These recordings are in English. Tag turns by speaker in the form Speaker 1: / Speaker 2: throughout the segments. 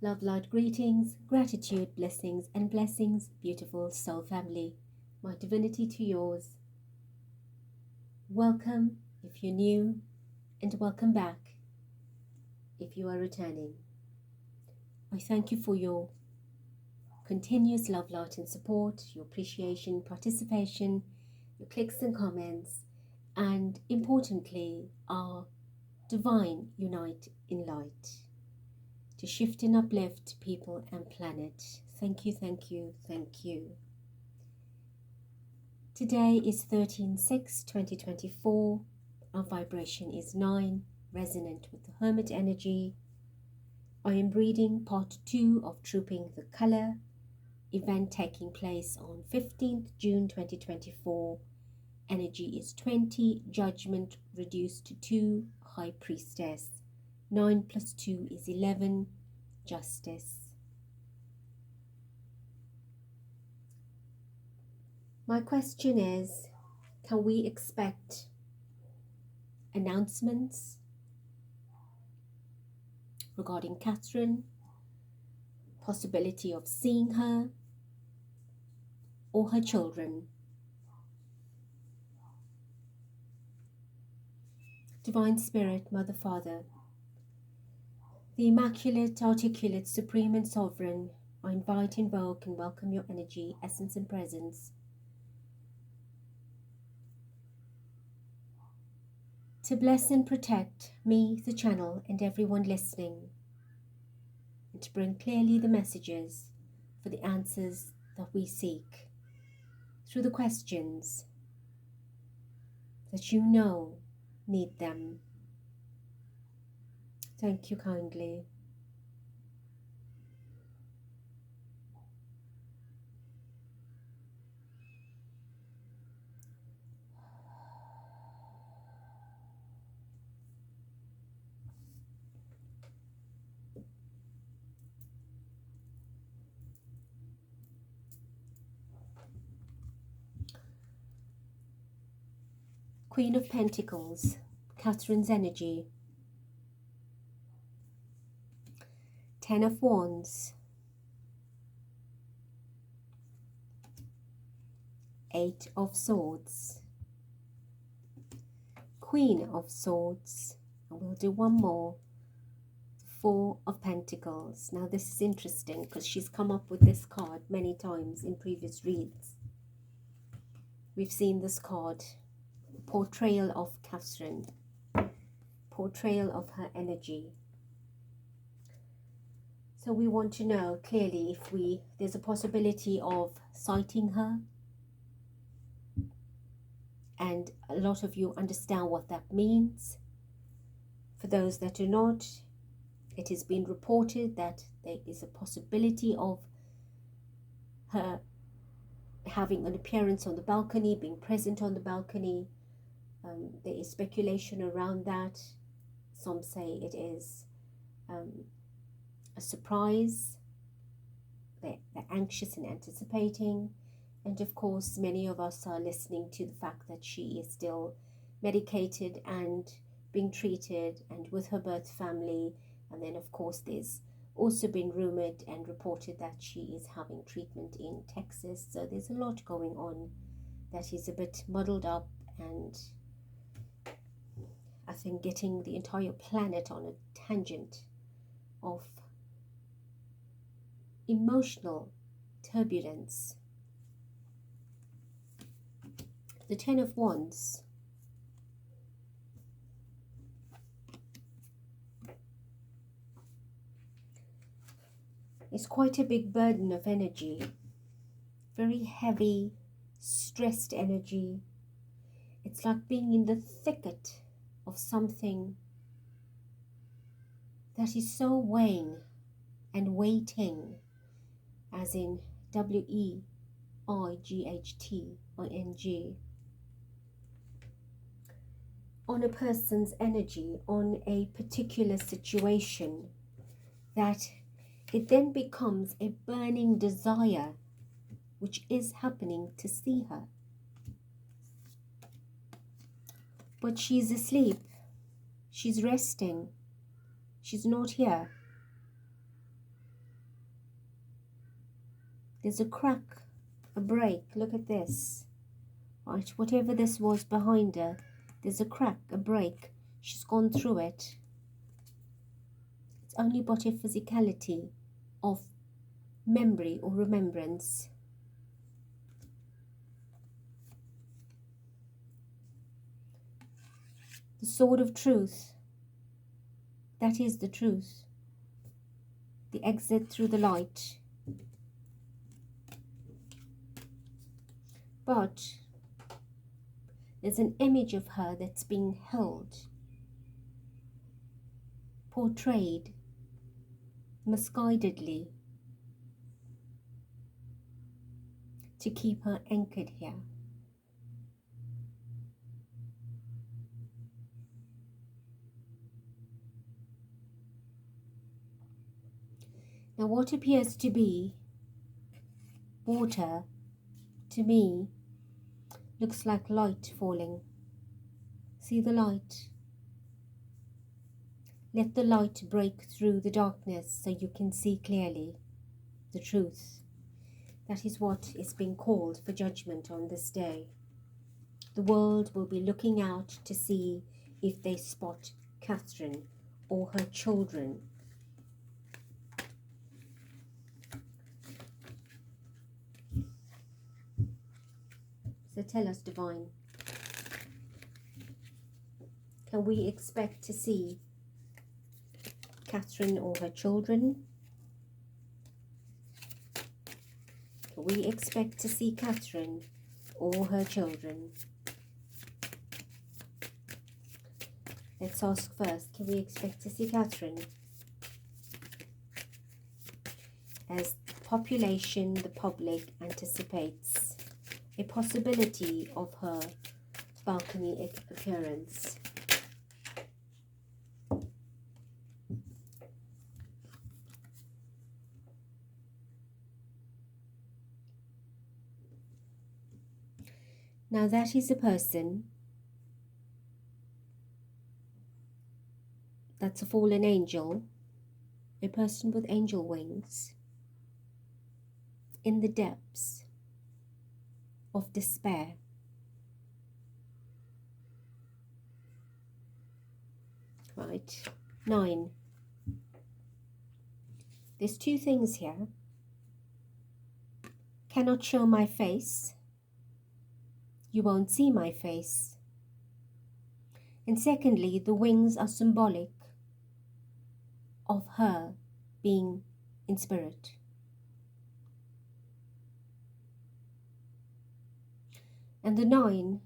Speaker 1: Love, light, greetings, gratitude, blessings, and blessings, beautiful soul family. My divinity to yours. Welcome if you're new, and welcome back if you are returning. I thank you for your continuous love, light, and support, your appreciation, participation, your clicks and comments, and importantly, our divine unite in light to shift and uplift people and planet. Thank you, thank you, thank you. Today is 13/6/2024. Our vibration is 9, resonant with the Hermit energy. I am reading part 2 of Trooping the Color, event taking place on 15th June 2024. Energy is 20, judgment reduced to 2, High Priestess. 9 + 2 is 11, justice. My question is, can we expect announcements regarding Catherine, possibility of seeing her or her children? Divine Spirit, Mother, Father, the Immaculate, Articulate, Supreme and Sovereign, I invite, invoke and welcome your energy, essence and presence to bless and protect me, the channel, and everyone listening, and to bring clearly the messages for the answers that we seek through the questions that you know need them. Thank you kindly. Queen of Pentacles, Catherine's energy. 10 of Wands. 8 of Swords. Queen of Swords. And we'll do one more. 4 of Pentacles. Now this is interesting because she's come up with this card many times in previous reads. We've seen this card. Portrayal of Catherine. Portrayal of her energy. So we want to know clearly if there's a possibility of sighting her. And a lot of you understand what that means. For those that do not, it has been reported that there is a possibility of her having an appearance on the balcony, being present on the balcony. There is speculation around that. Some say it is a surprise. They're anxious and anticipating. And of course, many of us are listening to the fact that she is still medicated and being treated and with her birth family. And then, of course, there's also been rumored and reported that she is having treatment in Texas. So there's a lot going on that is a bit muddled up, and I think getting the entire planet on a tangent of emotional turbulence. The 10 of Wands. It's quite a big burden of energy. Very heavy, stressed energy. It's like being in the thicket of something that is so weighing and waiting, as in WEIGHTING, on a person's energy, on a particular situation, that it then becomes a burning desire, which is happening to see her. But she's asleep, she's resting, she's not here. There's a crack, a break. Look at this. Right, whatever this was behind her, there's a crack, a break. She's gone through it. It's only but a physicality of memory or remembrance. The sword of truth, that is the truth. The exit through the light. But there's an image of her that's being held, portrayed, misguidedly, to keep her anchored here. Now what appears to be water, to me, looks like light falling. See the light? Let the light break through the darkness so you can see clearly the truth. That is what is being called for judgment on this day. The world will be looking out to see if they spot Catherine or her children. So tell us, Divine, can we expect to see Catherine or her children? Can we expect to see Catherine or her children? Let's ask first, can we expect to see Catherine? As the population, the public anticipates a possibility of her balcony appearance. Now that is a person that's a fallen angel, a person with angel wings, in the depths of despair. Right, 9. There's two things here. Cannot show my face. You won't see my face. And secondly, the wings are symbolic of her being in spirit. And the 9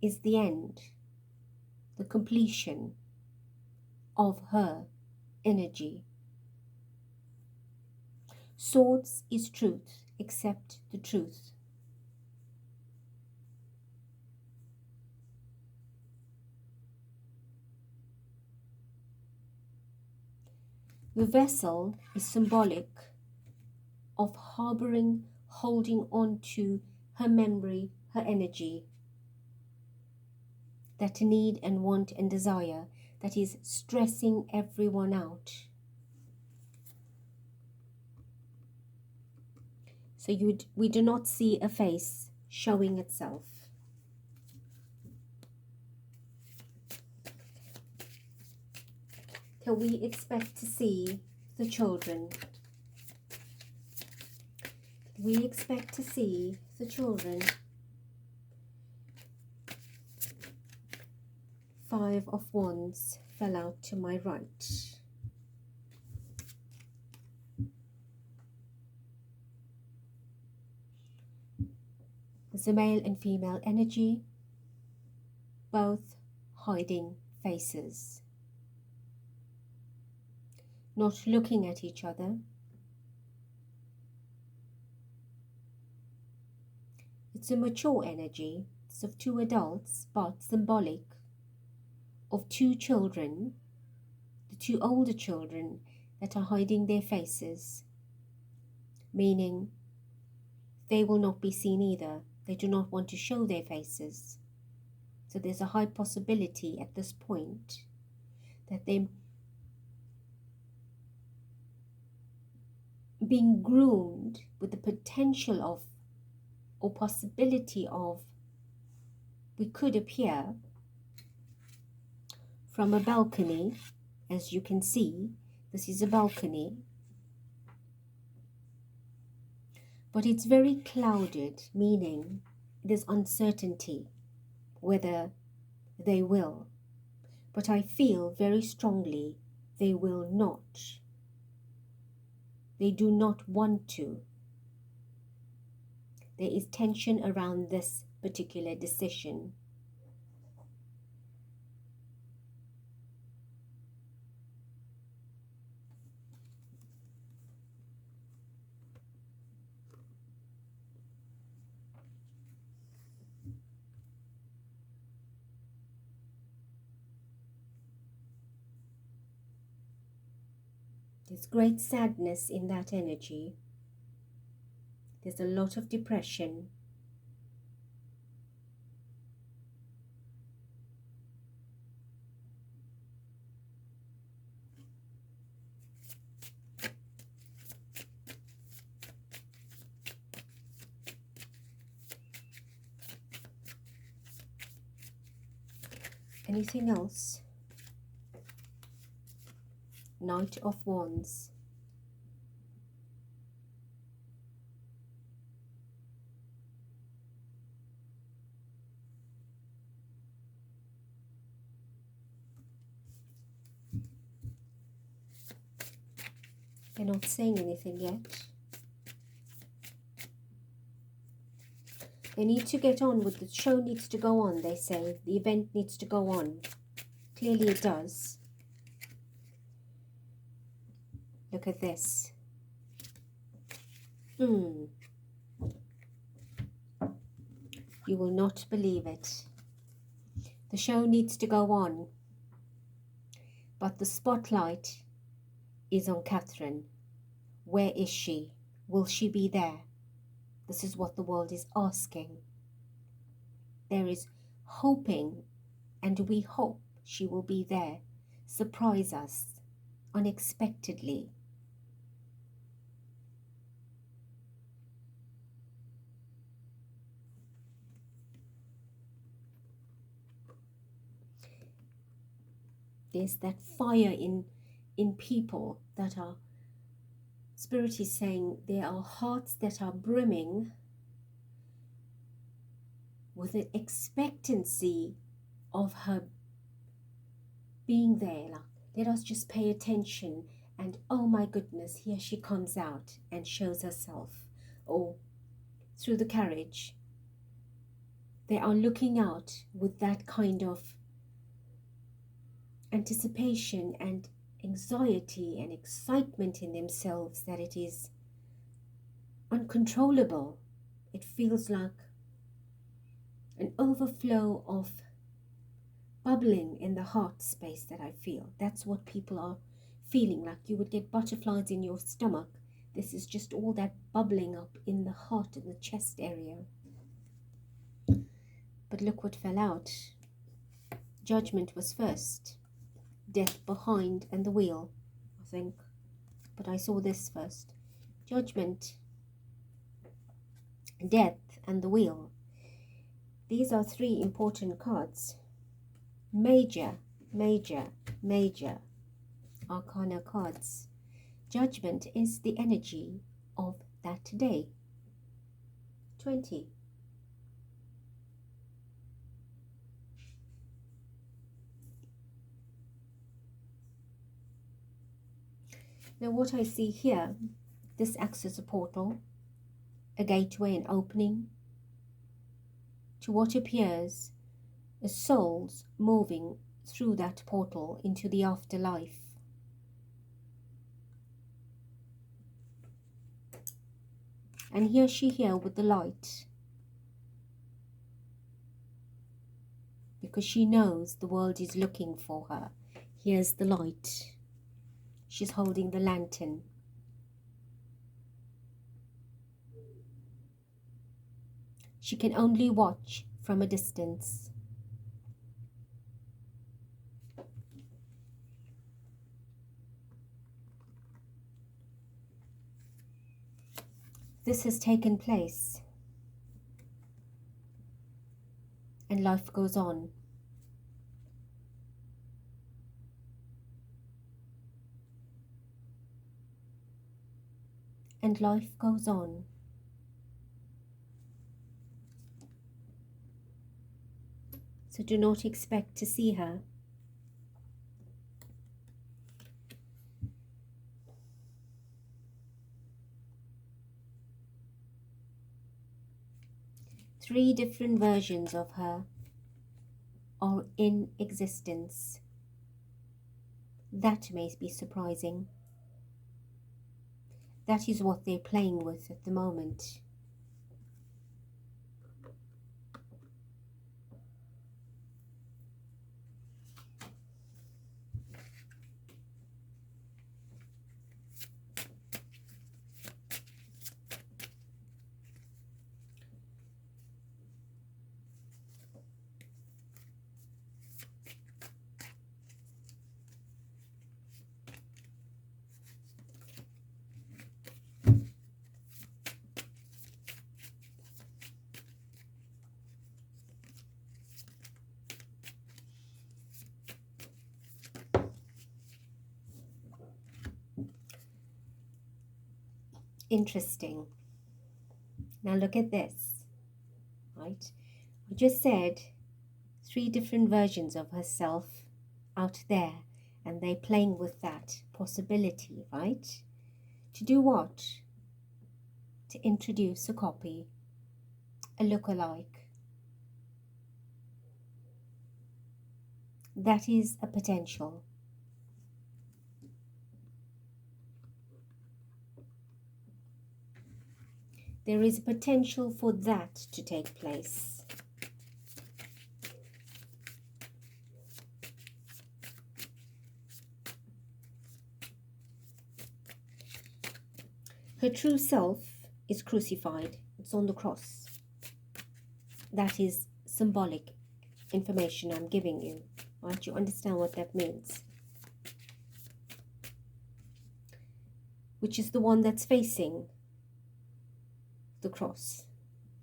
Speaker 1: is the end, the completion of her energy. Swords is truth, accept the truth. The vessel is symbolic of harboring, holding on to her memory, her energy, that need and want and desire that is stressing everyone out. So we do not see a face showing itself. Can we expect to see the children? Can we expect to see the children? 5 of Wands fell out to my right. There's a male and female energy, both hiding faces, not looking at each other. It's a mature energy. It's of 2 adults, but symbolic of 2 children, the 2 older children that are hiding their faces, meaning they will not be seen either. They do not want to show their faces. So there's a high possibility at this point that they being groomed with the potential of or possibility of we could appear from a balcony. As you can see, this is a balcony, but it's very clouded, meaning there's uncertainty whether they will. But I feel very strongly they will not. They do not want to. There is tension around this particular decision. There's great sadness in that energy. There's a lot of depression. Anything else? Knight of Wands. They're not saying anything yet. They need to get on with the show, needs to go on, they say. The event needs to go on. Clearly it does. Look at this. You will not believe it. The show needs to go on. But the spotlight is on Catherine. Where is she? Will she be there? This is what the world is asking. There is hoping, and we hope she will be there. Surprise us unexpectedly. There's that fire in people that are, Spirit is saying there are hearts that are brimming with an expectancy of her being there. Like, let us just pay attention, and oh my goodness, here she comes out and shows herself. Or through the carriage. They are looking out with that kind of anticipation and anxiety and excitement in themselves that it is uncontrollable. It feels like an overflow of bubbling in the heart space that I feel. That's what people are feeling, like you would get butterflies in your stomach. This is just all that bubbling up in the heart and the chest area. But look what fell out. Judgment was first. Death behind and the wheel, I think. But I saw this first. Judgment, death and the wheel. These are three important cards. Major, major, major arcana cards. Judgment is the energy of that day. 20. Now what I see here, this acts as a portal, a gateway, an opening to what appears as souls moving through that portal into the afterlife. And here she here with the light, because she knows the world is looking for her. Here's the light. She's holding the lantern. She can only watch from a distance. This has taken place, and life goes on. And life goes on. So do not expect to see her. Three different versions of her are in existence. That may be surprising. That is what they're playing with at the moment. Interesting. Now look at this, right? I just said three different versions of herself out there, and they're playing with that possibility, right? To do what? To introduce a copy, a lookalike. That is a potential. There is a potential for that to take place. Her true self is crucified. It's on the cross. That is symbolic information I'm giving you. Right? You understand what that means? Which is the one that's facing the cross.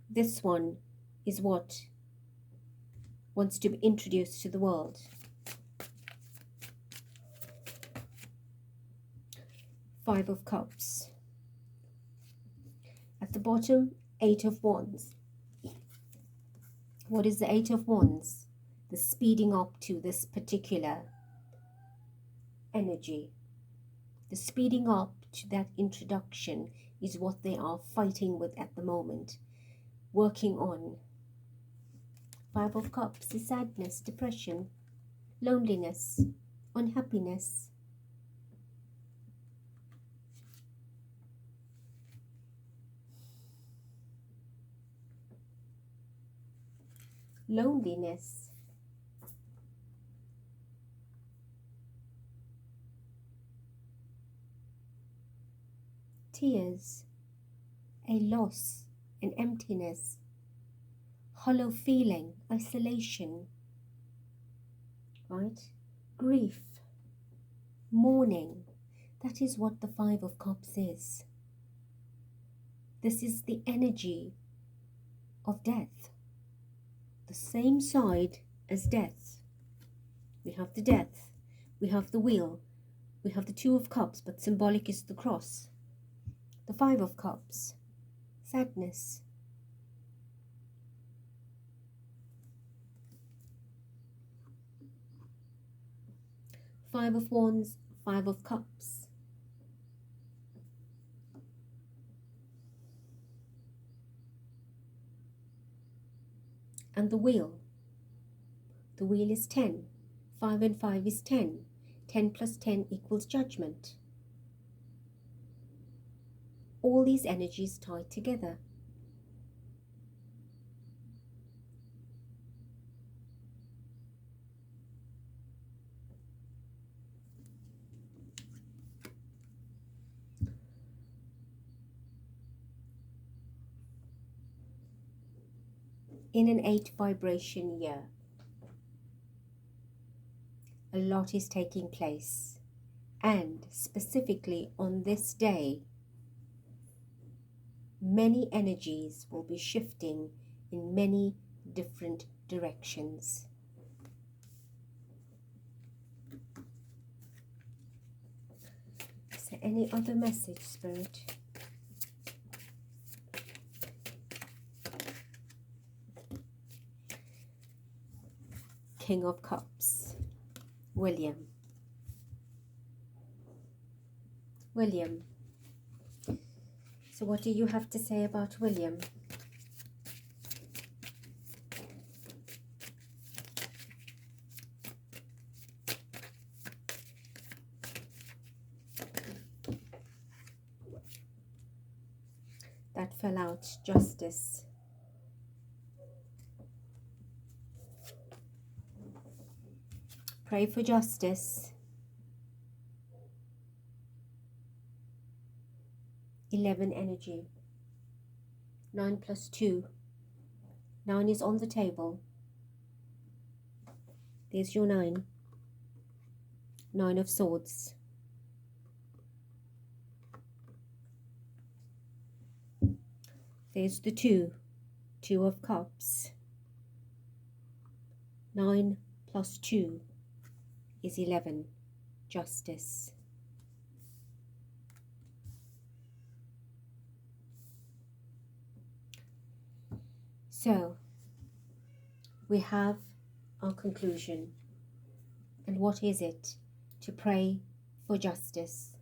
Speaker 1: This one is what wants to be introduced to the world. Five of Cups. At the bottom, Eight of Wands. What is the Eight of Wands? The speeding up to this particular energy. The speeding up to that introduction is what they are fighting with at the moment, working on. Five of Cups is sadness, depression, loneliness, unhappiness. Loneliness. Tears, a loss, an emptiness, hollow feeling, isolation, right? Grief, mourning. That is what the Five of Cups is. This is the energy of death. The same side as death. We have the death, we have the wheel, we have the Two of Cups, but symbolic is the cross. The Five of Cups, sadness. Five of Wands, Five of Cups. And the wheel. The wheel is 10. 5 and 5 is 10. 10 plus 10 equals judgment. All these energies tied together. In an 8 vibration year, a lot is taking place, and specifically on this day, many energies will be shifting in many different directions. Is there any other message, Spirit? King of Cups, William. William. So what do you have to say about William? That fell out, justice. Pray for justice. 11 energy. 9 plus 2. 9 is on the table. There's your 9. 9 of Swords. There's the 2. 2 of Cups. 9 plus 2 is 11. Justice. So, we have our conclusion. And what is it? To pray for justice,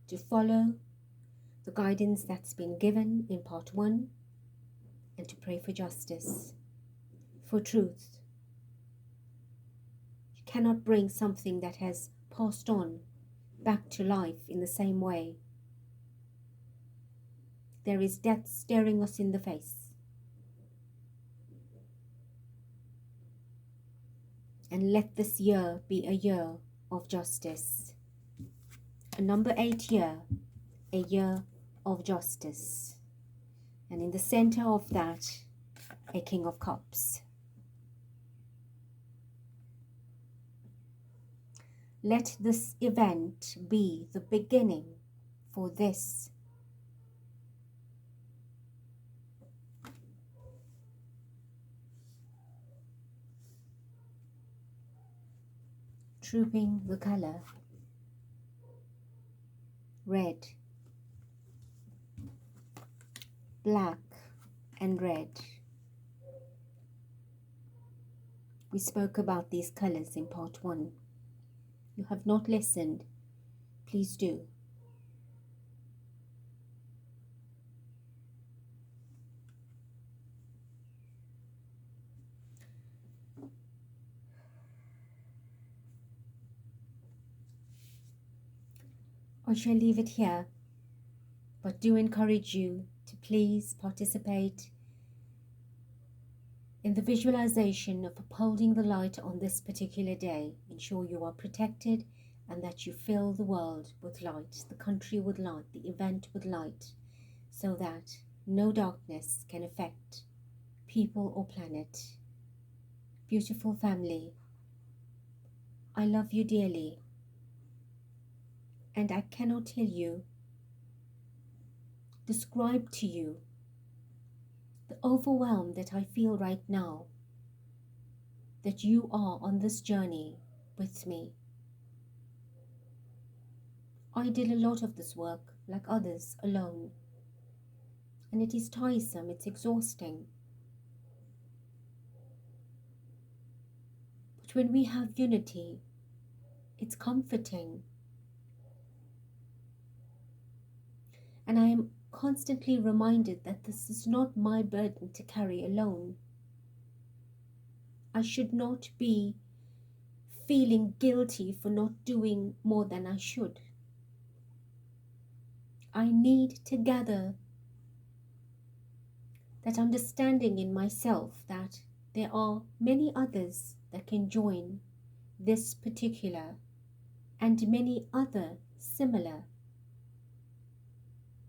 Speaker 1: to follow the guidance that's been given in part 1, and to pray for justice, for truth. You cannot bring something that has passed on back to life in the same way. There is death staring us in the face. And let this year be a year of justice. A number 8 year, a year of justice. And in the center of that, a King of Cups. Let this event be the beginning for this. Trooping the color. Red, black and red. We spoke about these colors in part 1. You have not listened, please do. I shall leave it here, but do encourage you to please participate in the visualization of upholding the light on this particular day. Ensure you are protected and that you fill the world with light, the country with light, the event with light, so that no darkness can affect people or planet. Beautiful family, I love you dearly. And I cannot tell you, describe to you, the overwhelm that I feel right now, that you are on this journey with me. I did a lot of this work, like others, alone. And it is tiresome, it's exhausting. But when we have unity, it's comforting. And I am constantly reminded that this is not my burden to carry alone. I should not be feeling guilty for not doing more than I should. I need to gather that understanding in myself that there are many others that can join this particular and many other similar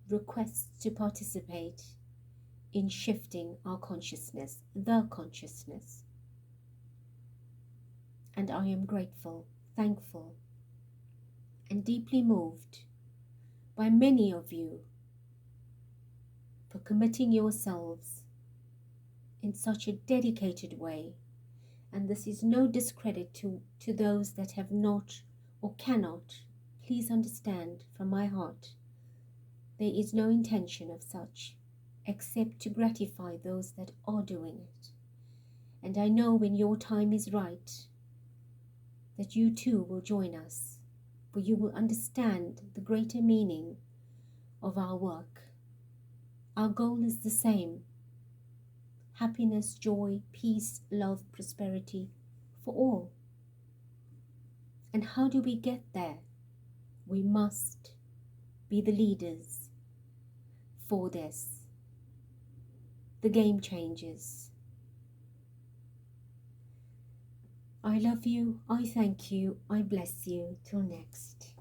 Speaker 1: requests to participate in shifting our consciousness, the consciousness. And I am grateful, thankful, and deeply moved by many of you for for committing yourselves in such a dedicated way. And this is no discredit to those that have not or cannot. Please understand from my heart, there is no intention of such except to gratify those that are doing it. And I know when your time is right that you too will join us, for you will understand the greater meaning of our work. Our goal is the same: happiness, joy, peace, love, prosperity for all. And how do we get there? We must be the leaders for this, the game changers. I love you, I thank you, I bless you. Till next.